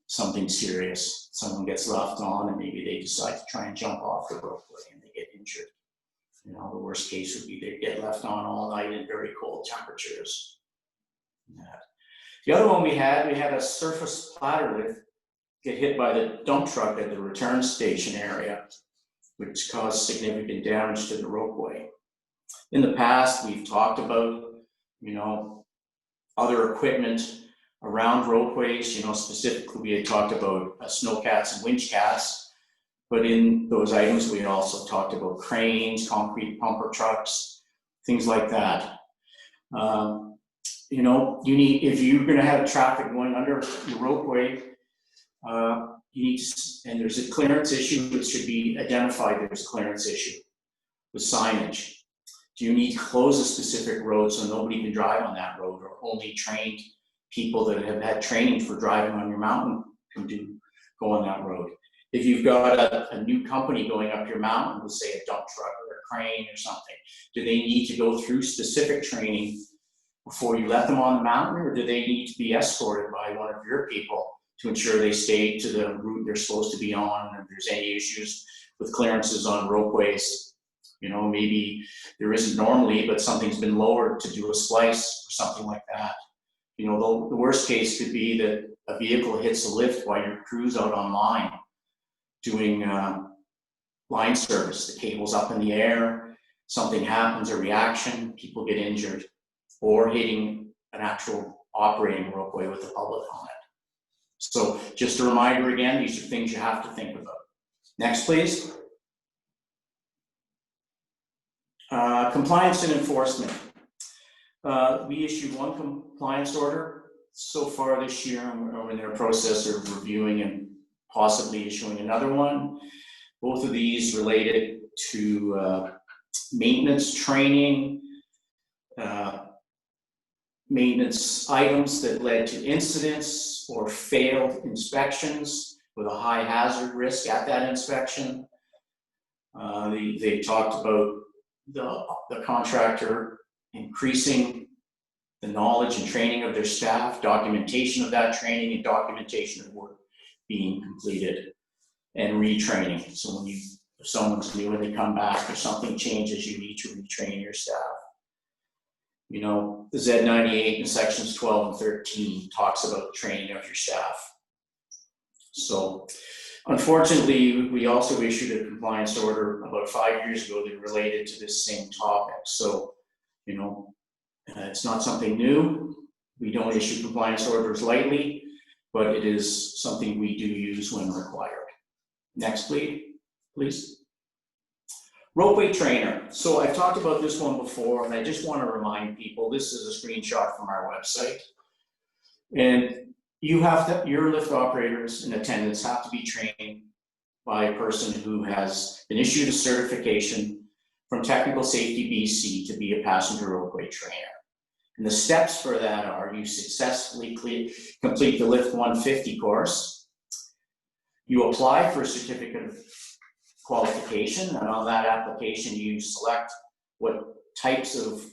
something serious. Someone gets left on and maybe they decide to try and jump off the ropeway and they get injured. You know, the worst case would be they get left on all night in very cold temperatures. The other one we had a surface platter lift get hit by the dump truck at the return station area, which caused significant damage to the ropeway. In the past, we've talked about, you know, other equipment around ropeways. You know, specifically we had talked about snowcats and winch cats, but in those items we also talked about cranes, concrete pumper trucks, things like that. You know, you need, if you're going to have traffic going under the ropeway, you need to, and there's a clearance issue, it should be identified there's a clearance issue with signage. Do you need to close a specific road so nobody can drive on that road, or only trained people that have had training for driving on your mountain can go on that road? If you've got a new company going up your mountain with, say, a dump truck or a crane or something, do they need to go through specific training before you let them on the mountain, or do they need to be escorted by one of your people to ensure they stay to the route they're supposed to be on? And if there's any issues with clearances on ropeways, you know, maybe there isn't normally, but something's been lowered to do a splice or something like that. You know, the worst case could be that a vehicle hits a lift while your crew's out on line doing line service. The cable's up in the air, something happens, a reaction, people get injured, or hitting an actual operating ropeway with the public on it. So just a reminder again, these are things you have to think about. Next, please. Compliance and enforcement. We issued one compliance order so far this year, and we're in the process of reviewing and possibly issuing another one. Both of these related to maintenance training, maintenance items that led to incidents or failed inspections with a high hazard risk at that inspection. They talked about the contractor increasing the knowledge and training of their staff, documentation of that training, and documentation of work being completed, and retraining. So when if someone's new and they come back or something changes, you need to retrain your staff. You know, the Z98 in sections 12 and 13 talks about training of your staff. So unfortunately, we also issued a compliance order about 5 years ago that related to this same topic. So, you know, it's not something new. We don't issue compliance orders lightly, but it is something we do use when required. Next, please. Ropeway trainer. So I've talked about this one before, and I just want to remind people, this is a screenshot from our website. And you have to, your lift operators and attendants have to be trained by a person who has been issued a certification from Technical Safety BC to be a passenger ropeway trainer. And the steps for that are: you successfully complete the Lift 150 course, you apply for a certificate of qualification, and on that application you select what types of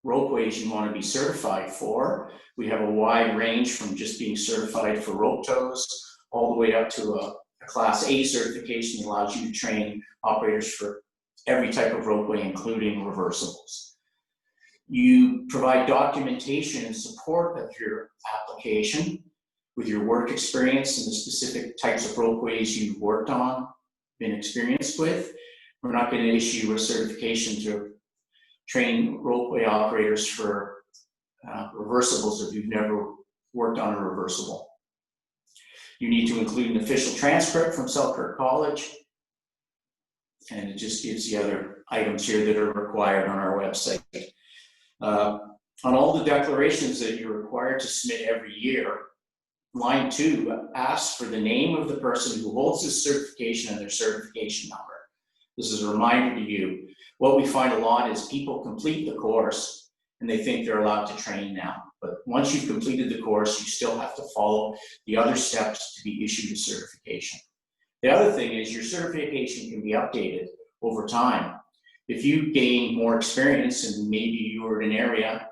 ropeways you want to be certified for. We have a wide range from just being certified for rope tows all the way up to a Class A certification that allows you to train operators for every type of ropeway, including reversibles. You provide documentation in support of your application with your work experience and the specific types of ropeways you've worked on, been experienced with. We're not going to issue a certification to train ropeway operators for reversibles if you've never worked on a reversible. You need to include an official transcript from Selkirk College, and it just gives the other items here that are required on our website. On all the declarations that you're required to submit every year, line 2 asks for the name of the person who holds this certification and their certification number. This is a reminder to you. What we find a lot is people complete the course and they think they're allowed to train now. But once you've completed the course, you still have to follow the other steps to be issued a certification. The other thing is your certification can be updated over time. If you gain more experience and maybe you were in an area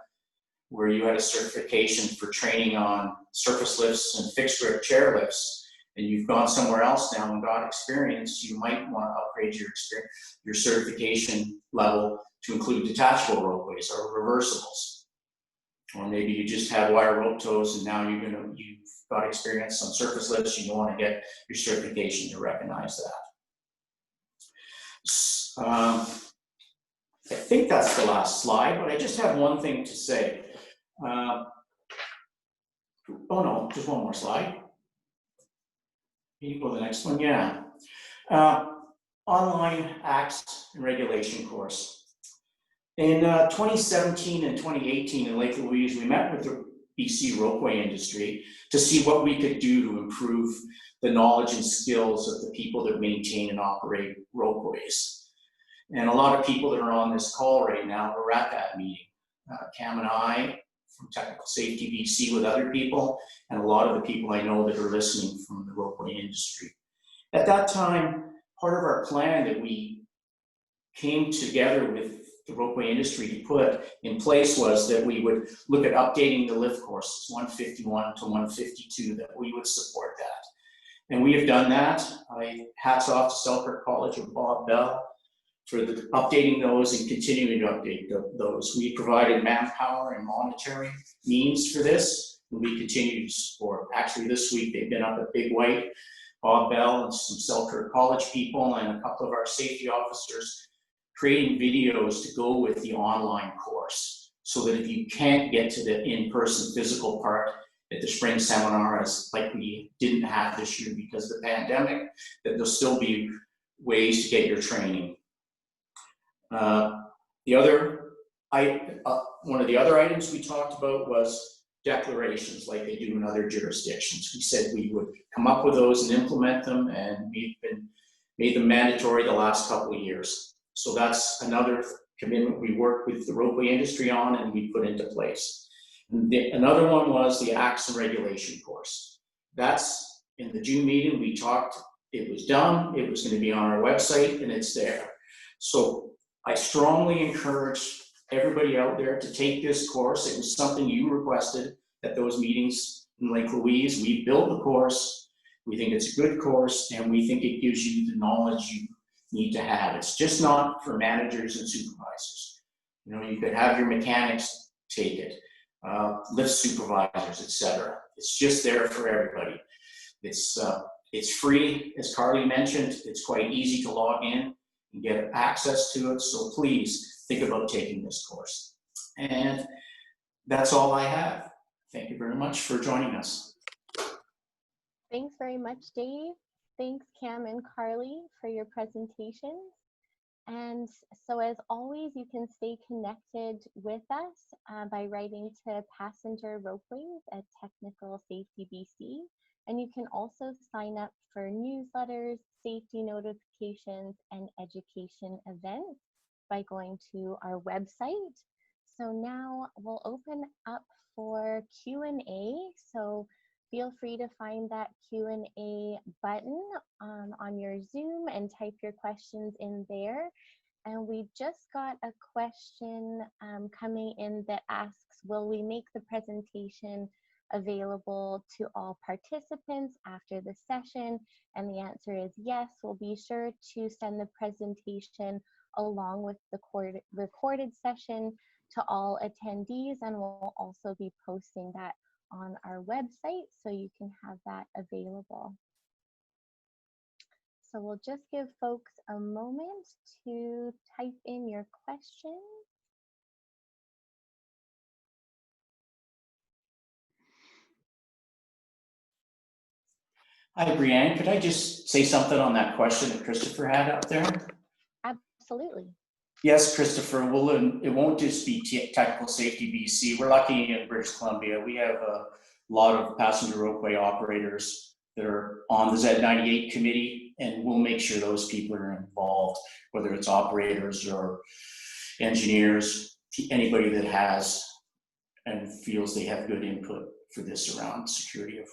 where you had a certification for training on surface lifts and fixed grip chair lifts, and you've gone somewhere else now and got experience, you might want to upgrade your certification level to include detachable ropeways or reversibles. Or maybe you just had wire rope tows and now you've got experience on surface lifts and you want to get your certification to recognize that. I think that's the last slide, but I just have one thing to say. Oh no, just one more slide. Can you go to the next one? Yeah. Online acts and regulation course. In 2017 and 2018 in Lake Louise, we met with the BC ropeway industry to see what we could do to improve the knowledge and skills of the people that maintain and operate ropeways. And a lot of people that are on this call right now were at that meeting. Cam and I from Technical Safety BC with other people, and a lot of the people I know that are listening from the ropeway industry. At that time, part of our plan that we came together with the ropeway industry to put in place was that we would look at updating the lift courses, 151 to 152, that we would support that. And we have done that. Hats off to Selkirk College and Bob Bell for updating those and continuing to update those. We provided manpower and monetary means for this, and we continue to support. Actually, this week they've been up at Big White, Bob Bell and some Selkirk College people and a couple of our safety officers creating videos to go with the online course, so that if you can't get to the in-person physical part at the spring seminar, as like we didn't have this year because of the pandemic, that there'll still be ways to get your training. One of the other items we talked about was declarations like they do in other jurisdictions. We said we would come up with those and implement them, and we've made them mandatory the last couple of years. So that's another commitment we work with the ropeway industry on and we put into place. And another one was the acts and regulation course. That's in the June meeting we talked, it was done, it was going to be on our website, and it's there. So I strongly encourage everybody out there to take this course. It was something you requested at those meetings in Lake Louise. We built the course. We think it's a good course, and we think it gives you the knowledge you need to have. It's just not for managers and supervisors. You know, you could have your mechanics take it, lift supervisors, etc. It's just there for everybody. It's free, as Carly mentioned. It's quite easy to log in and get access to it. So please think about taking this course. And that's all I have. Thank you very much for joining us. Thanks very much, Dave. Thanks, Cam and Carly, for your presentations. And so as always, you can stay connected with us by writing to Passenger Ropeways at Technical Safety BC. And you can also sign up for newsletters, safety notifications, and education events by going to our website. So now we'll open up for Q&A. So feel free to find that Q&A button on your Zoom and type your questions in there. And we just got a question coming in that asks, will we make the presentation available to all participants after the session? And the answer is yes. We'll be sure to send the presentation along with the recorded session to all attendees, and we'll also be posting that on our website so you can have that available. So we'll just give folks a moment to type in your questions. Hi, Brianne. Could I just say something on that question that Christopher had out there? Absolutely. Yes, Christopher. Well, it won't just be Technical Safety BC. We're lucky in British Columbia. We have a lot of passenger ropeway operators that are on the Z98 committee, and we'll make sure those people are involved, whether it's operators or engineers, anybody that has and feels they have good input for this around security of